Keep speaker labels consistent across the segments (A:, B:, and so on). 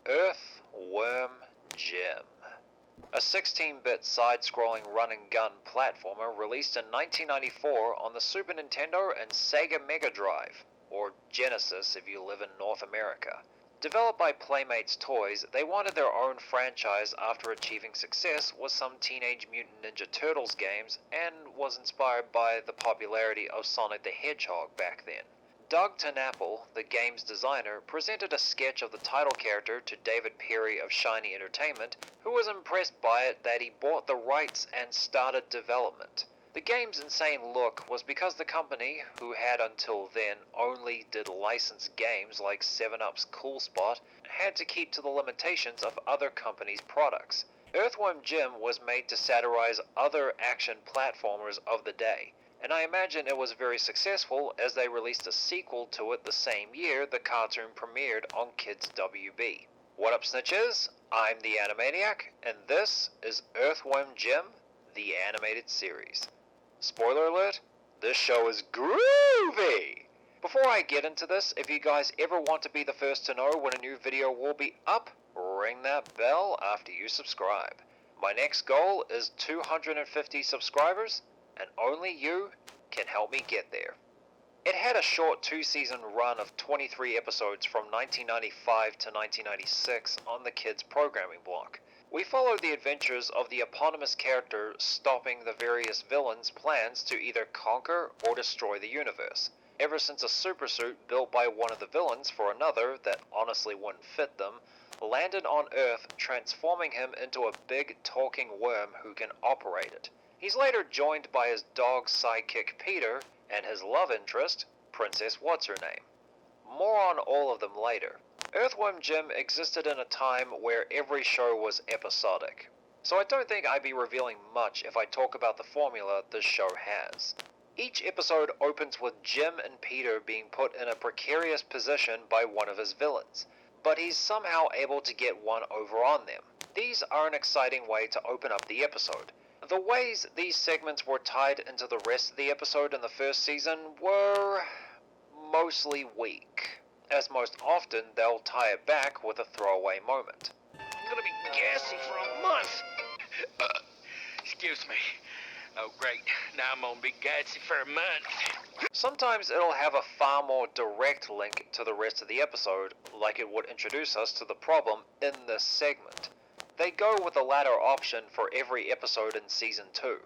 A: Earthworm Jim. A 16-bit side-scrolling run-and-gun platformer released in 1994 on the Super Nintendo and Sega Mega Drive, or Genesis if you live in North America. Developed by Playmates Toys, they wanted their own franchise after achieving success with some Teenage Mutant Ninja Turtles games and was inspired by the popularity of Sonic the Hedgehog back then. Doug TenNapel, the game's designer, presented a sketch of the title character to David Perry of Shiny Entertainment, who was impressed by it that he bought the rights and started development. The game's insane look was because the company, who had until then only did licensed games like 7-Up's Cool Spot, had to keep to the limitations of other companies' products. Earthworm Jim was made to satirize other action platformers of the day, and I imagine it was very successful as they released a sequel to it the same year the cartoon premiered on Kids WB. What up, snitches? I'm the Animaniac, and this is Earthworm Jim, the animated series. Spoiler alert, this show is groovy! Before I get into this, if you guys ever want to be the first to know when a new video will be up, ring that bell after you subscribe. My next goal is 250 subscribers, and only you can help me get there. It had a short 2-season run of 23 episodes from 1995 to 1996 on the kids' programming block. We followed the adventures of the eponymous character stopping the various villains' plans to either conquer or destroy the universe. Ever since a supersuit built by one of the villains for another that honestly wouldn't fit them landed on Earth, transforming him into a big talking worm who can operate it. He's later joined by his dog sidekick Peter and his love interest, Princess What's-Her-Name. More on all of them later. Earthworm Jim existed in a time where every show was episodic, so I don't think I'd be revealing much if I talk about the formula this show has. Each episode opens with Jim and Peter being put in a precarious position by one of his villains, but he's somehow able to get one over on them. These are an exciting way to open up the episode. The ways these segments were tied into the rest of the episode in the first season were mostly weak, as most often they'll tie it back with a throwaway moment.
B: I'm gonna be gassy for a month. Excuse me. Oh great, now I'm gonna be gassy for a month.
A: Sometimes it'll have a far more direct link to the rest of the episode, like it would introduce us to the problem in this segment. They go with the latter option for every episode in Season 2.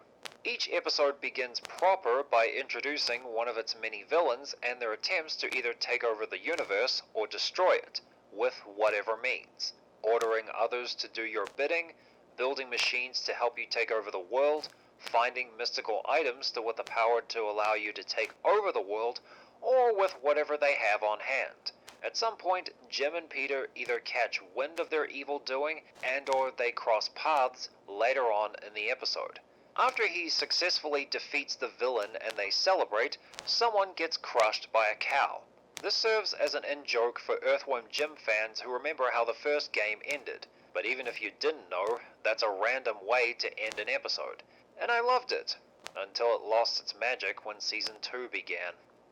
A: Each episode begins proper by introducing one of its many villains and their attempts to either take over the universe or destroy it, with whatever means. Ordering others to do your bidding, building machines to help you take over the world, finding mystical items with the power to allow you to take over the world, or with whatever they have on hand. At some point, Jim and Peter either catch wind of their evil doing and or they cross paths later on in the episode. After he successfully defeats the villain and they celebrate, someone gets crushed by a cow. This serves as an in-joke for Earthworm Jim fans who remember how the first game ended, but even if you didn't know, that's a random way to end an episode. And I loved it, until it lost its magic when Season 2 began.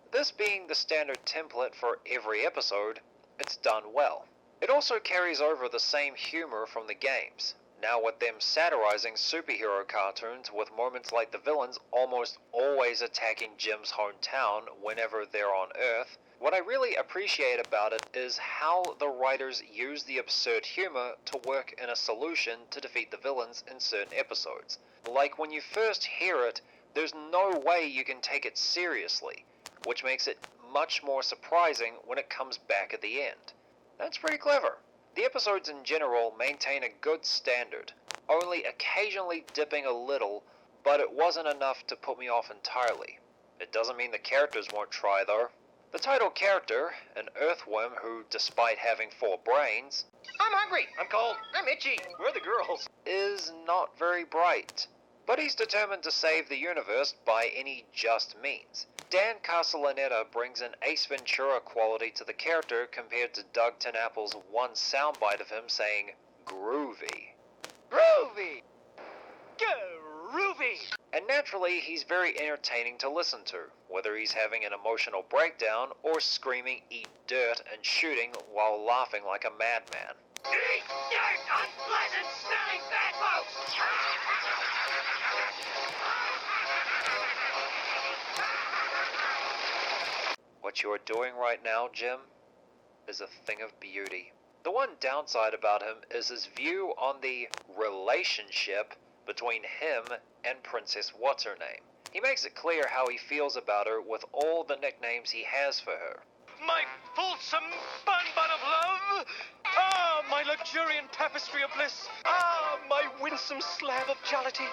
A: This being the standard template for every episode, it's done well. It also carries over the same humor from the games, now with them satirizing superhero cartoons with moments like the villains almost always attacking Jim's hometown whenever they're on Earth. What I really appreciate about it is how the writers use the absurd humor to work in a solution to defeat the villains in certain episodes. Like when you first hear it, there's no way you can take it seriously, which makes it much more surprising when it comes back at the end. That's pretty clever. The episodes in general maintain a good standard, only occasionally dipping a little, but it wasn't enough to put me off entirely. It doesn't mean the characters won't try though. The title character, an earthworm who, despite having 4 brains,
B: I'm hungry, I'm cold, I'm itchy. Where are the girls?
A: is not very bright. But he's determined to save the universe by any just means. Dan Castellaneta brings an Ace Ventura quality to the character compared to Doug TenNapel's one soundbite of him saying, groovy.
B: Groovy! Groovy!
A: And naturally, he's very entertaining to listen to, whether he's having an emotional breakdown or screaming eat dirt and shooting while laughing like a madman.
B: Eat dirt, unpleasant smelling fat folks!
A: What you are doing right now, Jim, is a thing of beauty. The one downside about him is his view on the relationship between him and Princess What's-Her-Name. He makes it clear how he feels about her with all the nicknames he has for her.
C: My fulsome bonbon of love! Ah, my luxuriant tapestry of bliss! Ah, my winsome slab of jollity!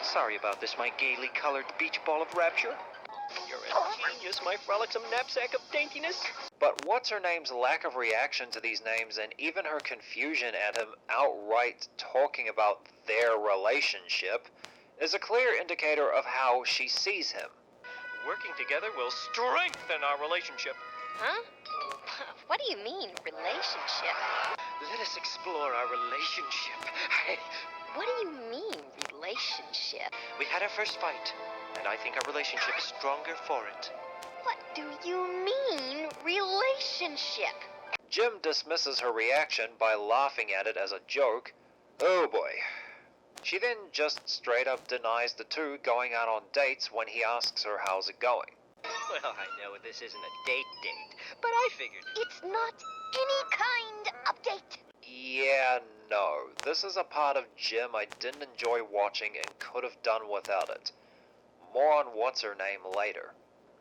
C: Sorry about this, my gaily colored beach ball of rapture. You're a genius, my frolicsome knapsack of daintiness.
A: But What's-Her-Name's lack of reaction to these names and even her confusion at him outright talking about their relationship is a clear indicator of how she sees him.
C: Working together will strengthen our relationship.
D: Huh? What do you mean, relationship?
C: Let us explore our relationship. Hey,
D: What do you mean, relationship?
C: we had our first fight, and I think our relationship is stronger for it.
D: What do you mean, relationship?
A: Jim dismisses her reaction by laughing at it as a joke. Oh boy. She then just straight up denies the two going out on dates when he asks her how's it going.
C: Well, I know this isn't a date, but I figured.
D: It's not any kind of date.
A: Yeah, no. This is a part of Jim I didn't enjoy watching and could have done without it. More on What's-Her-Name later.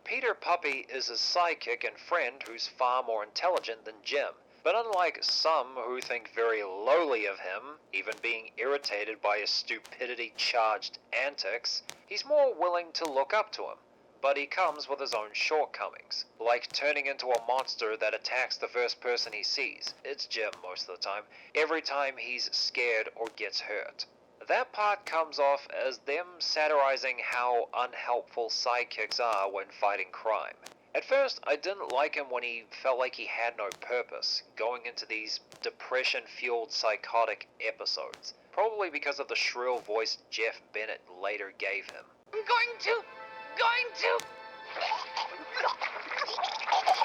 A: Peter Puppy is his sidekick and friend who's far more intelligent than Jim. But unlike some who think very lowly of him, even being irritated by his stupidity-charged antics, he's more willing to look up to him. But he comes with his own shortcomings, like turning into a monster that attacks the first person he sees. It's Jim most of the time, every time he's scared or gets hurt. That part comes off as them satirizing how unhelpful sidekicks are when fighting crime. At first, I didn't like him when he felt like he had no purpose, going into these depression-fueled psychotic episodes, probably because of the shrill voice Jeff Bennett later gave him.
B: I'm going to.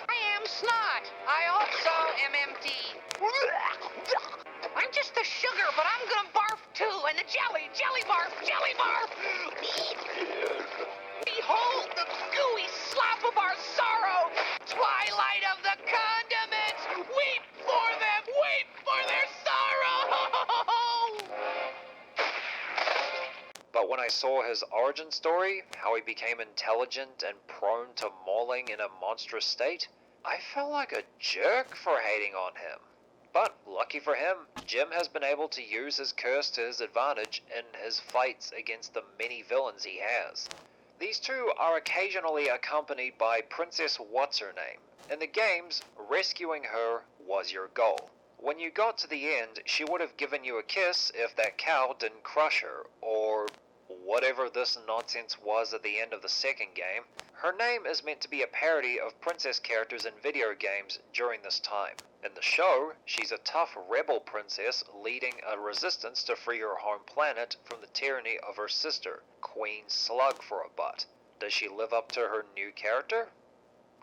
B: I am Snot. I also am empty. I'm just the sugar, but I'm gonna barf too, and the jelly barf. Behold the gooey slop of our sorrow, twilight of the condiments. Weep for them, weep for their sorrow.
A: But when I saw his origin story, how he became intelligent and prone to mauling in a monstrous state, I felt like a jerk for hating on him. But lucky for him, Jim has been able to use his curse to his advantage in his fights against the many villains he has. These two are occasionally accompanied by Princess What's-Her-Name. In the games, rescuing her was your goal. When you got to the end, she would have given you a kiss if that cow didn't crush her, or whatever this nonsense was at the end of the second game. Her name is meant to be a parody of princess characters in video games during this time. In the show, she's a tough rebel princess leading a resistance to free her home planet from the tyranny of her sister, Queen Slug for a butt. Does she live up to her new character?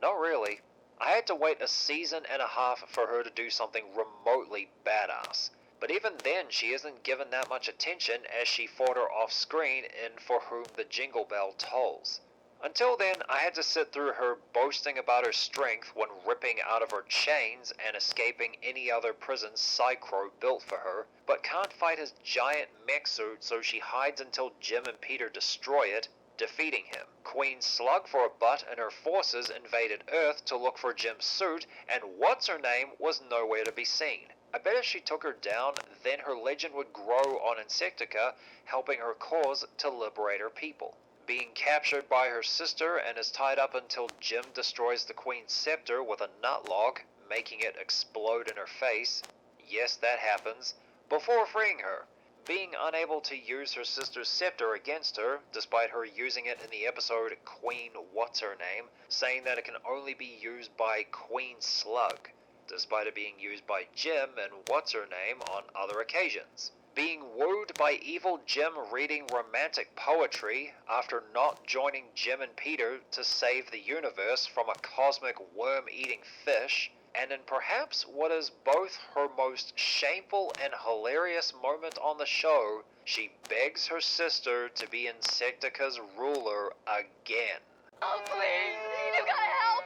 A: Not really. I had to wait a season and a half for her to do something remotely badass. But even then, she isn't given that much attention as she fought her off screen in For Whom the Jingle Bell Tolls. Until then, I had to sit through her boasting about her strength when ripping out of her chains and escaping any other prison Psychro built for her, but can't fight his giant mech suit, so she hides until Jim and Peter destroy it, defeating him. Queen Slug for a butt and her forces invaded Earth to look for Jim's suit, and What's-Her-Name was nowhere to be seen. I bet if she took her down, then her legend would grow on Insectica, helping her cause to liberate her people. Being captured by her sister and is tied up until Jim destroys the Queen's scepter with a nutlog, making it explode in her face. Yes, that happens. Before freeing her. Being unable to use her sister's scepter against her, despite her using it in the episode Queen What's-Her-Name, saying that it can only be used by Queen Slug, despite it being used by Jim and What's-Her-Name on other occasions. Being wooed by evil Jim reading romantic poetry after not joining Jim and Peter to save the universe from a cosmic worm-eating fish. and in perhaps what is both her most shameful and hilarious moment on the show, she begs her sister to be Insectica's ruler again.
B: Oh, please! You gotta help!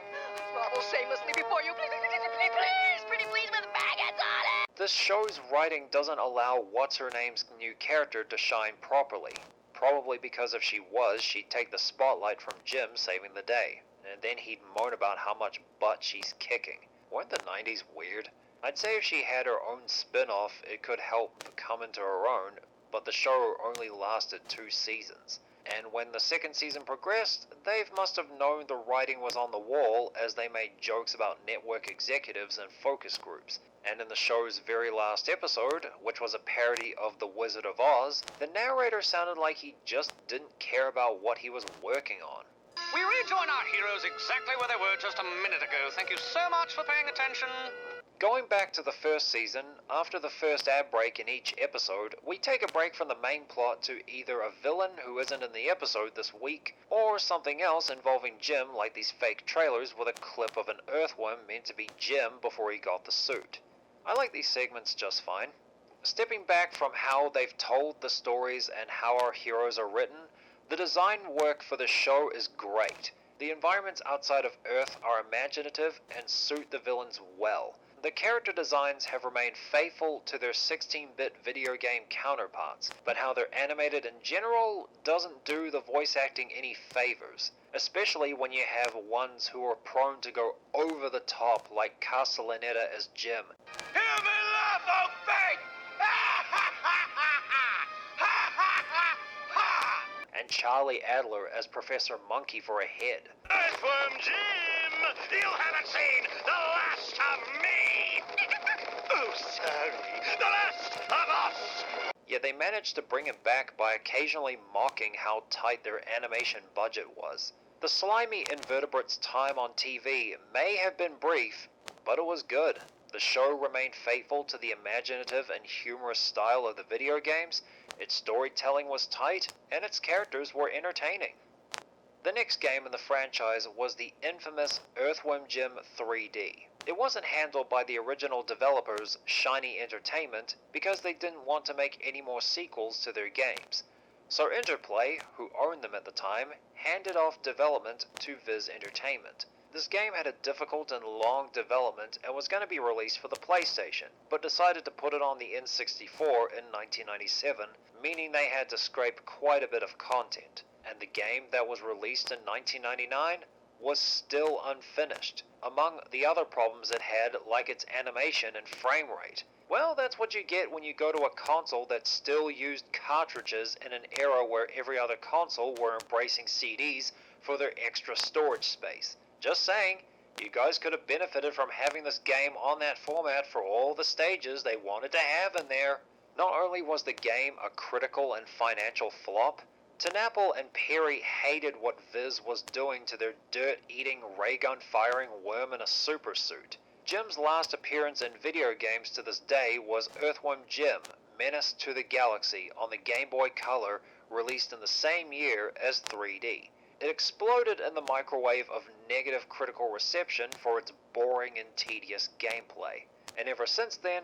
B: Grovel shamelessly before you. Please, please, please, please, please! Pretty please with maggots on it!
A: This show's writing doesn't allow What's-Her-Name's new character to shine properly. Probably because if she was, she'd take the spotlight from Jim saving the day. And then he'd moan about how much butt she's kicking. Weren't the 90s weird? I'd say if she had her own spin-off, it could help come into her own, but the show only lasted 2 seasons. And when the second season progressed, they must have known the writing was on the wall as they made jokes about network executives and focus groups. And in the show's very last episode, which was a parody of The Wizard of Oz, the narrator sounded like he just didn't care about what he was working on.
C: We rejoin our heroes exactly where they were just a minute ago. Thank you so much for paying attention.
A: Going back to the first season, after the first ad break in each episode, we take a break from the main plot to either a villain who isn't in the episode this week, or something else involving Jim like these fake trailers with a clip of an earthworm meant to be Jim before he got the suit. I like these segments just fine. Stepping back from how they've told the stories and how our heroes are written, the design work for the show is great. The environments outside of Earth are imaginative and suit the villains well. The character designs have remained faithful to their 16-bit video game counterparts, but how they're animated in general doesn't do the voice acting any favors, especially when you have ones who are prone to go over the top like Castellaneta as Jim.
C: Hear me laugh, oh fake!
A: And Charlie Adler as Professor Monkey for a head.
C: Earthworm Jim! You haven't seen the last of me! Oh, sorry. The last of us!
A: Yet they managed to bring it back by occasionally mocking how tight their animation budget was. The slimy invertebrate's time on TV may have been brief, but it was good. The show remained faithful to the imaginative and humorous style of the video games, its storytelling was tight, and its characters were entertaining. The next game in the franchise was the infamous Earthworm Jim 3D. It wasn't handled by the original developers, Shiny Entertainment, because they didn't want to make any more sequels to their games. So Interplay, who owned them at the time, handed off development to Viz Entertainment. This game had a difficult and long development and was going to be released for the PlayStation, but decided to put it on the N64 in 1997, meaning they had to scrape quite a bit of content. And the game that was released in 1999 was still unfinished, among the other problems it had, like its animation and frame rate. Well, that's what you get when you go to a console that still used cartridges in an era where every other console were embracing CDs for their extra storage space. Just saying, you guys could have benefited from having this game on that format for all the stages they wanted to have in there. Not only was the game a critical and financial flop, TenNapel and Perry hated what Viz was doing to their dirt-eating, ray-gun-firing worm in a supersuit. Jim's last appearance in video games to this day was Earthworm Jim, Menace to the Galaxy on the Game Boy Color, released in the same year as 3D. It exploded in the microwave of negative critical reception for its boring and tedious gameplay. And ever since then,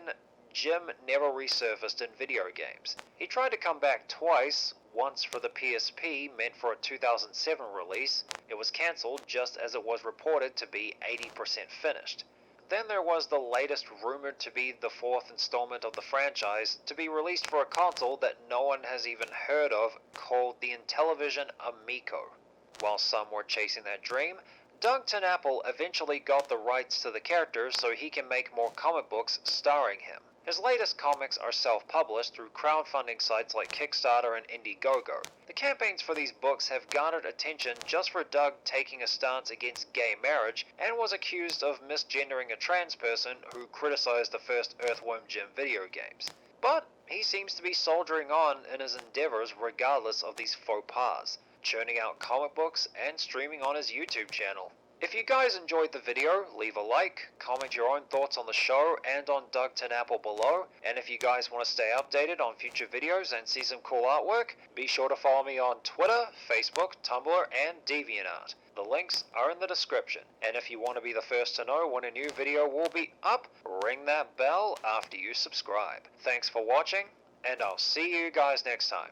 A: Jim never resurfaced in video games. He tried to come back twice, once for the PSP meant for a 2007 release. It was cancelled just as it was reported to be 80% finished. Then there was the latest rumored to be the 4th installment of the franchise to be released for a console that no one has even heard of, called the Intellivision Amico. While some were chasing that dream, Doug TenNapel eventually got the rights to the character so he can make more comic books starring him. His latest comics are self-published through crowdfunding sites like Kickstarter and Indiegogo. The campaigns for these books have garnered attention just for Doug taking a stance against gay marriage and was accused of misgendering a trans person who criticized the first Earthworm Jim video games. But he seems to be soldiering on in his endeavors regardless of these faux pas, churning out comic books and streaming on his YouTube channel. If you guys enjoyed the video, leave a like, comment your own thoughts on the show and on Doug TenNapel below, and if you guys want to stay updated on future videos and see some cool artwork, be sure to follow me on Twitter, Facebook, Tumblr, and DeviantArt. The links are in the description, and if you want to be the first to know when a new video will be up, ring that bell after you subscribe. Thanks for watching, and I'll see you guys next time.